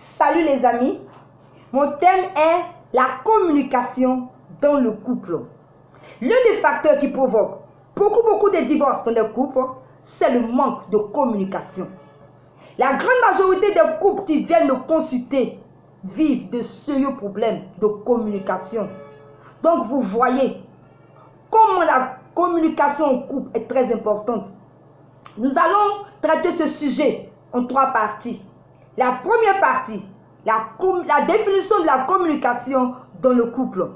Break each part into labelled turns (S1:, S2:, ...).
S1: Salut les amis, mon thème est la communication dans le couple. L'un des facteurs qui provoque beaucoup de divorces dans les couples, c'est le manque de communication. La grande majorité des couples qui viennent me consulter vivent de sérieux problèmes de communication. Donc vous voyez comment la communication en couple est très importante. Nous allons traiter ce sujet en 3 parties. La première partie, la définition de la communication dans le couple.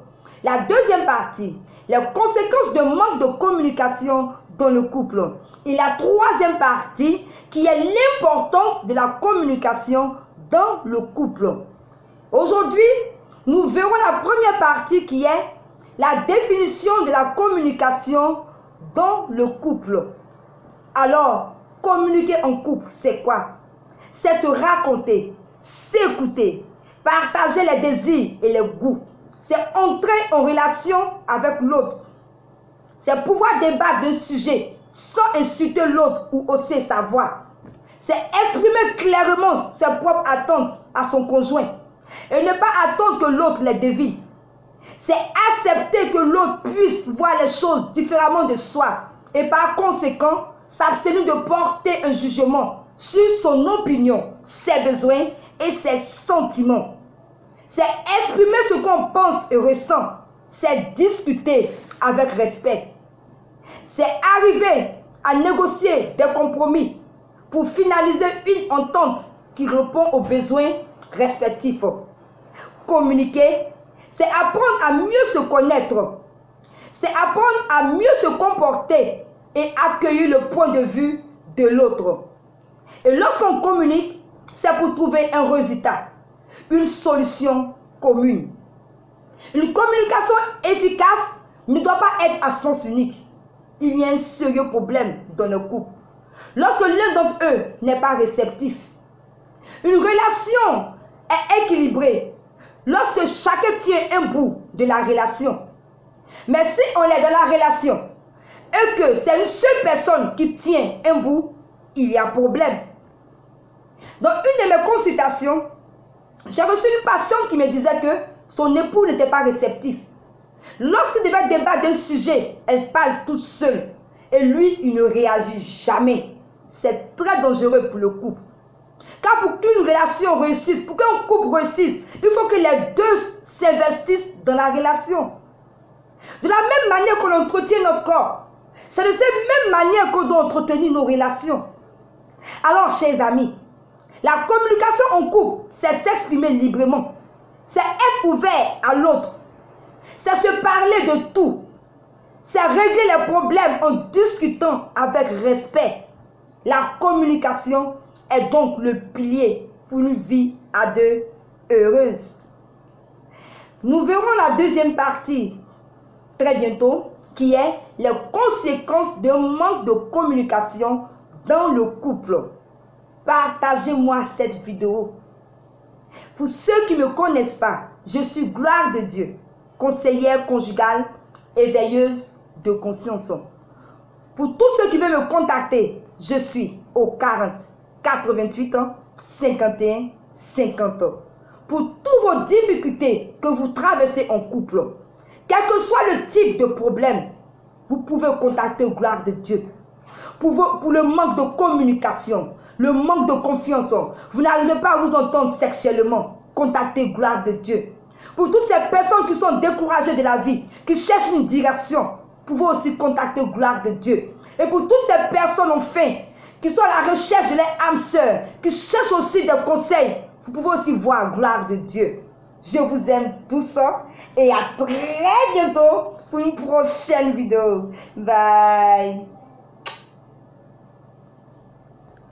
S1: La deuxième partie, les conséquences de manque de communication dans le couple. Et la troisième partie, qui est l'importance de la communication dans le couple. Aujourd'hui, nous verrons la première partie qui est la définition de la communication dans le couple. Alors, communiquer en couple, c'est quoi? C'est se raconter, s'écouter, partager les désirs et les goûts. C'est entrer en relation avec l'autre. C'est pouvoir débattre d'un sujet sans insulter l'autre ou hausser sa voix. C'est exprimer clairement ses propres attentes à son conjoint et ne pas attendre que l'autre les devine. C'est accepter que l'autre puisse voir les choses différemment de soi et par conséquent s'abstenir de porter un jugement sur son opinion, ses besoins et ses sentiments. C'est exprimer ce qu'on pense et ressent. C'est discuter avec respect. C'est arriver à négocier des compromis pour finaliser une entente qui répond aux besoins respectifs. Communiquer, c'est apprendre à mieux se connaître. C'est apprendre à mieux se comporter et accueillir le point de vue de l'autre. Et lorsqu'on communique, c'est pour trouver un résultat, une solution commune. Une communication efficace ne doit pas être à sens unique. Il y a un sérieux problème dans le couple. Lorsque l'un d'entre eux n'est pas réceptif, une relation est équilibrée lorsque chacun tient un bout de la relation. Mais si on est dans la relation et que c'est une seule personne qui tient un bout, il y a problème. Dans une de mes consultations, j'ai reçu une patiente qui me disait que son époux n'était pas réceptif. Lorsqu'il devait débattre d'un sujet, elle parle toute seule. Et lui, il ne réagit jamais. C'est très dangereux pour le couple. Car pour qu'une relation réussisse, pour qu'un couple réussisse, il faut que les deux s'investissent dans la relation. De la même manière qu'on entretient notre corps, c'est de cette même manière qu'on doit entretenir nos relations. Alors, chers amis, la communication en couple, c'est s'exprimer librement. C'est être ouvert à l'autre. C'est se parler de tout. C'est régler les problèmes en discutant avec respect. La communication est donc le pilier pour une vie à deux heureuse. Nous verrons la deuxième partie très bientôt, qui est les conséquences d'un manque de communication dans le couple. Partagez-moi cette vidéo. Pour ceux qui ne me connaissent pas, je suis Gloire de Dieu, conseillère conjugale et veilleuse de conscience. Pour tous ceux qui veulent me contacter, je suis au 40 88 51 50. Pour toutes vos difficultés que vous traversez en couple, quel que soit le type de problème, vous pouvez contacter Gloire de Dieu. Pour le manque de communication, le manque de confiance, vous n'arrivez pas à vous entendre sexuellement, contactez Gloire de Dieu. Pour toutes ces personnes qui sont découragées de la vie, qui cherchent une direction, vous pouvez aussi contacter Gloire de Dieu. Et pour toutes ces personnes enfin, qui sont à la recherche de leur âme sœur, qui cherchent aussi des conseils, vous pouvez aussi voir Gloire de Dieu. Je vous aime tous et à très bientôt pour une prochaine vidéo. Bye.